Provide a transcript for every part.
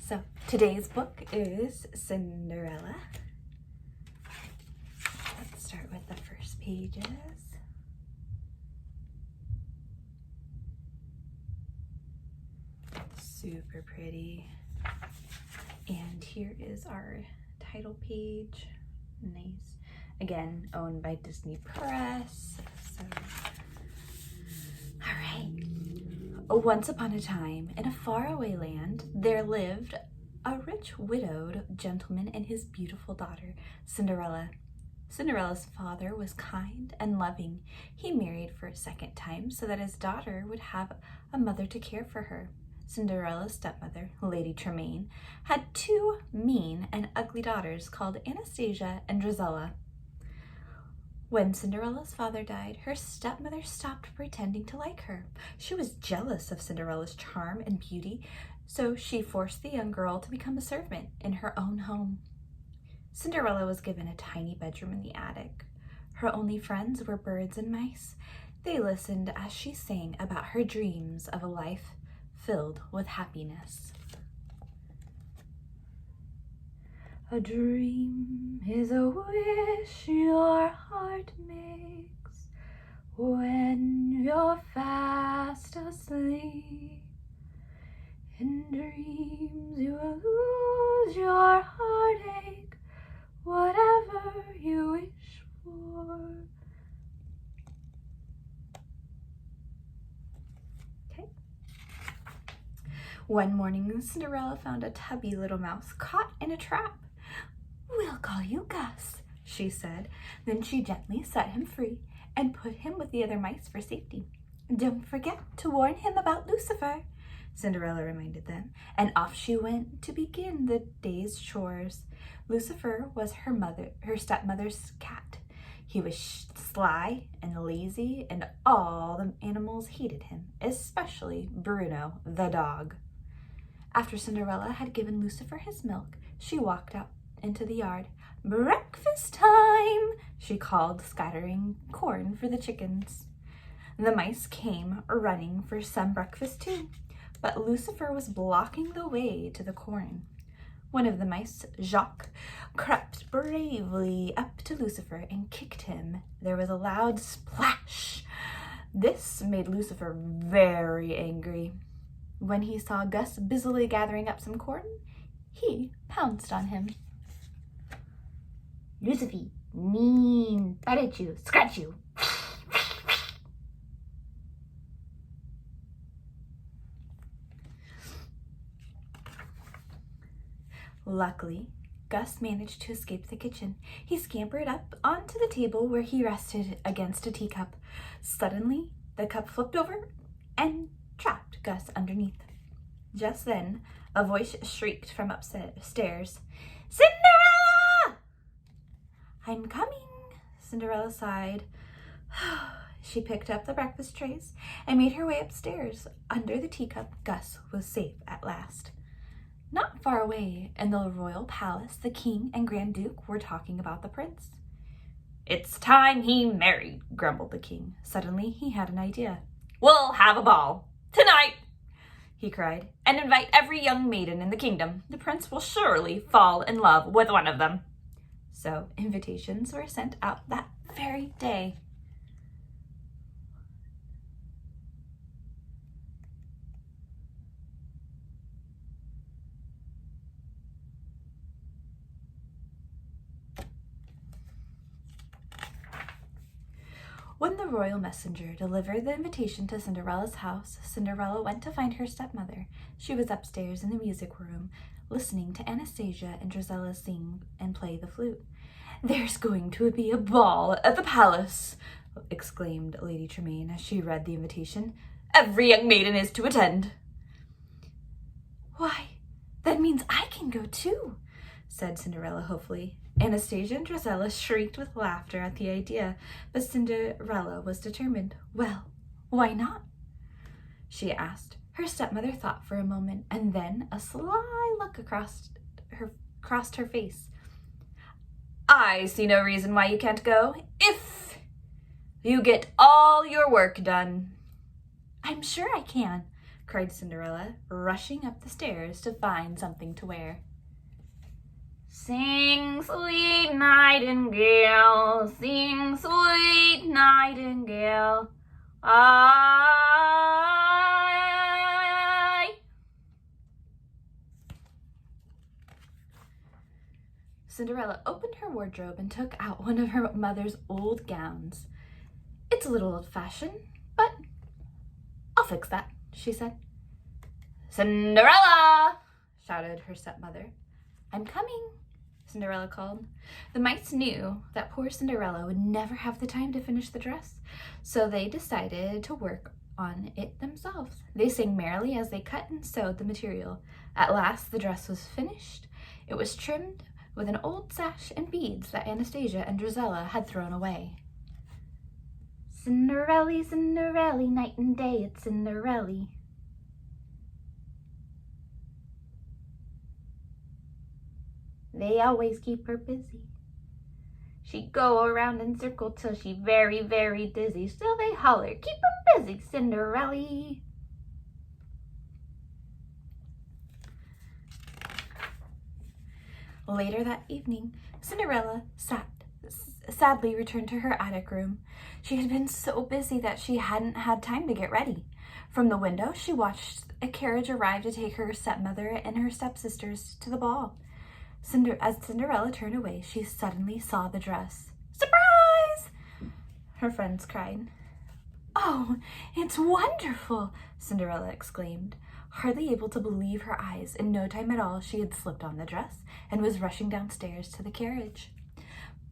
So today's book is Cinderella. Let's start with the first pages. Super pretty. And here is our title page. Nice. Again, owned by Disney Press. So, all right. Once upon a time, in a faraway land, there lived a rich widowed gentleman and his beautiful daughter, Cinderella. Cinderella's father was kind and loving. He married for a second time so that his daughter would have a mother to care for her. Cinderella's stepmother, Lady Tremaine, had two mean and ugly daughters called Anastasia and Drizella. When Cinderella's father died, her stepmother stopped pretending to like her. She was jealous of Cinderella's charm and beauty, so she forced the young girl to become a servant in her own home. Cinderella was given a tiny bedroom in the attic. Her only friends were birds and mice. They listened as she sang about her dreams of a life filled with happiness. A dream is a wish your heart makes when you're fast asleep. In dreams you will lose your heartache, whatever you wish for. Okay. One morning, Cinderella found a tubby little mouse caught in a trap. "We'll call you Gus," she said. Then she gently set him free and put him with the other mice for safety. "Don't forget to warn him about Lucifer," Cinderella reminded them, and off she went to begin the day's chores. Lucifer was her stepmother's cat. He was sly and lazy, and all the animals hated him, especially Bruno the dog. After Cinderella had given Lucifer his milk, she walked out into the yard. "Breakfast time," she called, scattering corn for the chickens. The mice came running for some breakfast too, but Lucifer was blocking the way to the corn. One of the mice, Jacques, crept bravely up to Lucifer and kicked him. There was a loud splash. This made Lucifer very angry. When he saw Gus busily gathering up some corn, he pounced on him. "Lucifer, mean, bite at you, scratch you." Luckily, Gus managed to escape the kitchen. He scampered up onto the table where he rested against a teacup. Suddenly, the cup flipped over and trapped Gus underneath. Just then, a voice shrieked from upstairs, "Cinderella!" "I'm coming," Cinderella sighed. She picked up the breakfast trays and made her way upstairs. Under the teacup, Gus was safe at last. Not far away in the royal palace, the king and Grand Duke were talking about the prince. "It's time he married," grumbled the king. Suddenly, he had an idea. "We'll have a ball tonight," he cried, "and invite every young maiden in the kingdom. The prince will surely fall in love with one of them." So invitations were sent out that very day. When the royal messenger delivered the invitation to Cinderella's house, Cinderella went to find her stepmother. She was upstairs in the music room, listening to Anastasia and Drizella sing and play the flute. "There's going to be a ball at the palace," exclaimed Lady Tremaine as she read the invitation. "Every young maiden is to attend." "Why, that means I can go too," said Cinderella hopefully. Anastasia and Drizella shrieked with laughter at the idea, but Cinderella was determined. "Well, why not?" she asked. Her stepmother thought for a moment, and then a sly look crossed her face. "I see no reason why you can't go, if you get all your work done." "I'm sure I can," cried Cinderella, rushing up the stairs to find something to wear. Sing, sweet nightingale, sing, sweet nightingale, I. Cinderella opened her wardrobe and took out one of her mother's old gowns. It's a little old-fashioned, but I'll fix that, she said. Cinderella! Shouted her stepmother. I'm coming, Cinderella called. The mice knew that poor Cinderella would never have the time to finish the dress, so they decided to work on it themselves. They sang merrily as they cut and sewed the material. At last the dress was finished. It was trimmed with an old sash and beads that Anastasia and Drizella had thrown away. Cinderelly, Cinderelly, night and day it's Cinderelly. They always keep her busy. She'd go around in circle till she very, very dizzy. Still they holler, keep her busy, Cinderelly. Later that evening, Cinderella sadly returned to her attic room. She had been so busy that she hadn't had time to get ready. From the window, she watched a carriage arrive to take her stepmother and her stepsisters to the ball. As Cinderella turned away, she suddenly saw the dress. Surprise! Her friends cried. Oh, it's wonderful, Cinderella exclaimed. Hardly able to believe her eyes, in no time at all she had slipped on the dress and was rushing downstairs to the carriage.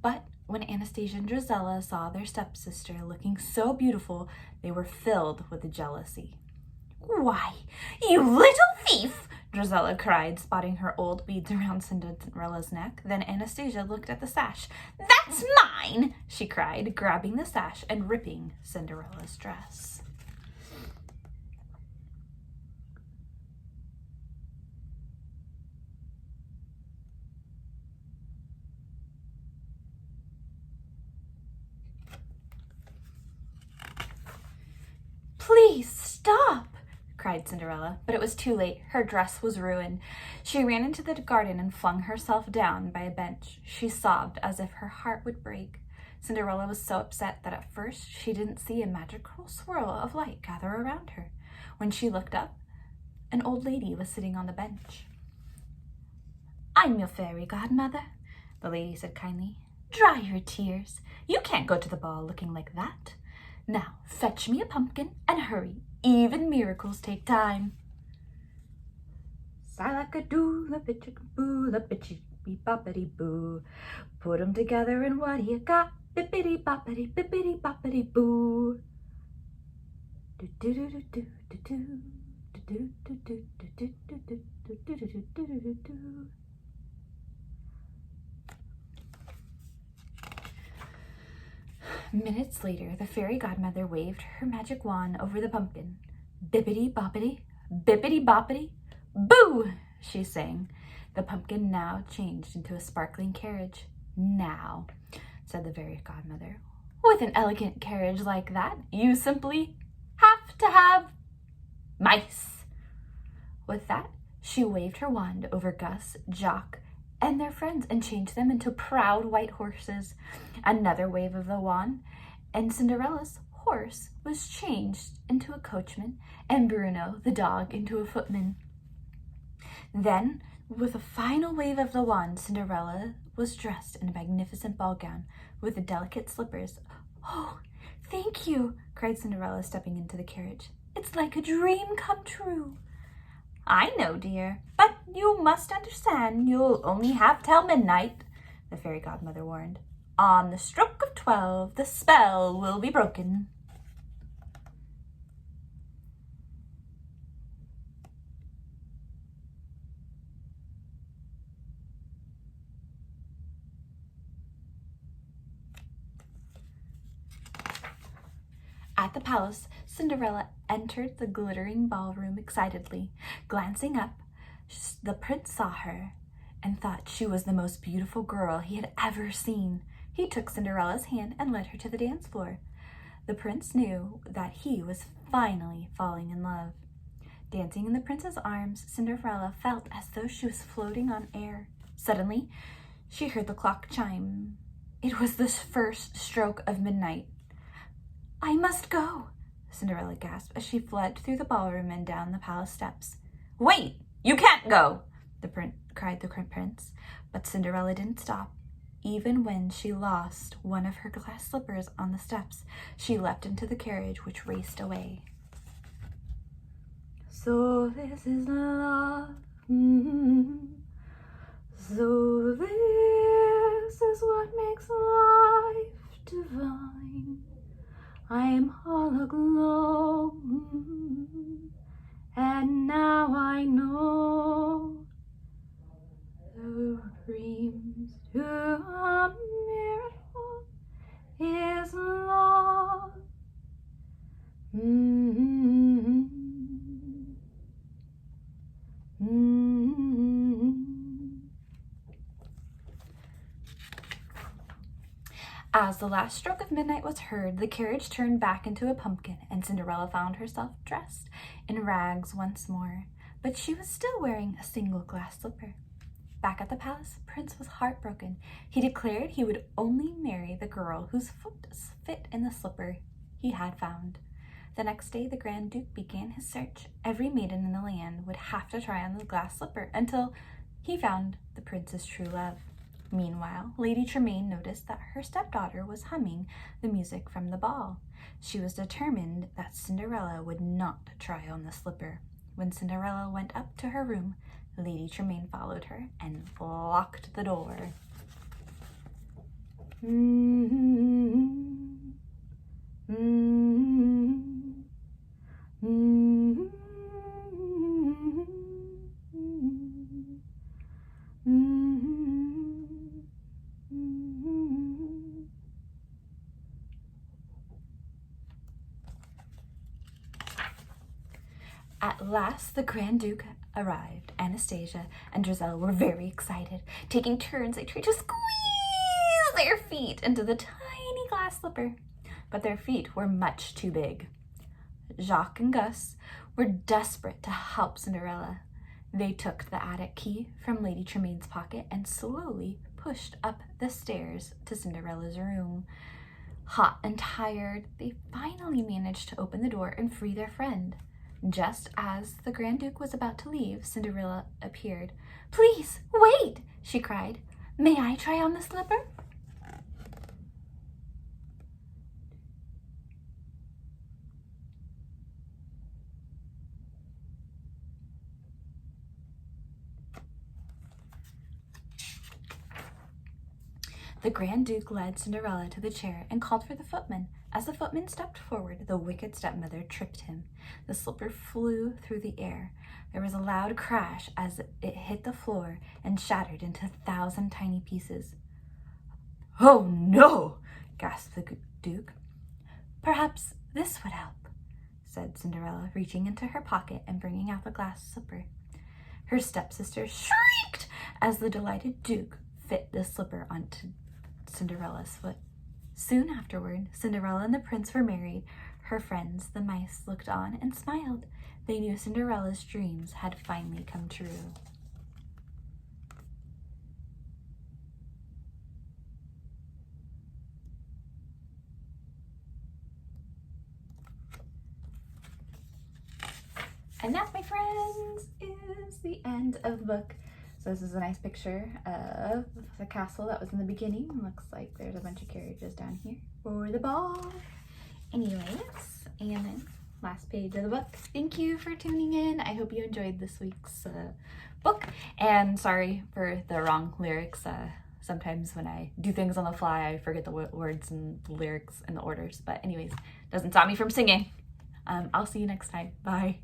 But when Anastasia and Drizella saw their stepsister looking so beautiful, they were filled with jealousy. Why, you little thief! Drizella cried, spotting her old beads around Cinderella's neck. Then Anastasia looked at the sash. That's mine, she cried, grabbing the sash and ripping Cinderella's dress. Please stop, cried Cinderella, but it was too late. Her dress was ruined. She ran into the garden and flung herself down by a bench. She sobbed as if her heart would break. Cinderella was so upset that at first she didn't see a magical swirl of light gather around her. When she looked up, an old lady was sitting on the bench. I'm your fairy godmother, the lady said kindly. Dry your tears. You can't go to the ball looking like that. Now, fetch me a pumpkin and hurry. Even miracles take time. Salakadoo, la bitchikaboo, la bitchy-boppity-boo. Put 'em together and what do you got? Bippity-boppity, bippity-boppity-boo. Do-do-do-do-do-do, do-do-do-do-do-do-do-do-do-do-do-do-do. Minutes later, the fairy godmother waved her magic wand over the pumpkin. Bippity-boppity, bippity-boppity, boo, she sang. The pumpkin now changed into a sparkling carriage. Now, said the fairy godmother, with an elegant carriage like that, you simply have to have mice. With that, she waved her wand over Gus, Jock, and their friends and changed them into proud white horses. Another wave of the wand, and Cinderella's horse was changed into a coachman, and Bruno, the dog, into a footman. Then, with a final wave of the wand, Cinderella was dressed in a magnificent ball gown with the delicate slippers. Oh, thank you, cried Cinderella, stepping into the carriage. It's like a dream come true. I know, dear, but you must understand you'll only have till midnight, the fairy godmother warned. On the stroke of 12, the spell will be broken. At the palace, Cinderella entered the glittering ballroom excitedly. Glancing up, the prince saw her and thought she was the most beautiful girl he had ever seen. He took Cinderella's hand and led her to the dance floor. The prince knew that he was finally falling in love. Dancing in the prince's arms, Cinderella felt as though she was floating on air. Suddenly, she heard the clock chime. It was the first stroke of midnight. "I must go," Cinderella gasped as she fled through the ballroom and down the palace steps. "Wait! You can't go!" cried the prince. But Cinderella didn't stop. Even when she lost one of her glass slippers on the steps, she leapt into the carriage, which raced away. So this is love. So this is what makes life divine. I'm all aglow, and now I know the dreams to a miracle is love. As the last stroke of midnight was heard, the carriage turned back into a pumpkin, and Cinderella found herself dressed in rags once more, but she was still wearing a single glass slipper. Back at the palace, the prince was heartbroken. He declared he would only marry the girl whose foot fit in the slipper he had found. The next day, the Grand Duke began his search. Every maiden in the land would have to try on the glass slipper until he found the prince's true love. Meanwhile, Lady Tremaine noticed that her stepdaughter was humming the music from the ball. She was determined that Cinderella would not try on the slipper. When Cinderella went up to her room, Lady Tremaine followed her and locked the door. At last, the Grand Duke arrived. Anastasia and Giselle were very excited. Taking turns, they tried to squeeze their feet into the tiny glass slipper, but their feet were much too big. Jacques and Gus were desperate to help Cinderella. They took the attic key from Lady Tremaine's pocket and slowly pushed up the stairs to Cinderella's room. Hot and tired, they finally managed to open the door and free their friend. Just as the Grand Duke was about to leave, Cinderella appeared. "Please, wait!" she cried. "May I try on the slipper?" The Grand Duke led Cinderella to the chair and called for the footman. As the footman stepped forward, the wicked stepmother tripped him. The slipper flew through the air. There was a loud crash as it hit the floor and shattered into 1,000 tiny pieces. "Oh no!" gasped the Duke. "Perhaps this would help," said Cinderella, reaching into her pocket and bringing out the glass slipper. Her stepsister shrieked as the delighted Duke fit the slipper onto Cinderella's foot. Soon afterward, Cinderella and the prince were married. Her friends, the mice, looked on and smiled. They knew Cinderella's dreams had finally come true. And that, my friends, is the end of the book. So this is a nice picture of the castle that was in the beginning. Looks like there's a bunch of carriages down here for the ball. Anyways, and then last page of the book. Thank you for tuning in. I hope you enjoyed this week's book. And sorry for the wrong lyrics. Sometimes when I do things on the fly, I forget the words and the lyrics and the orders. But anyways, doesn't stop me from singing. I'll see you next time. Bye.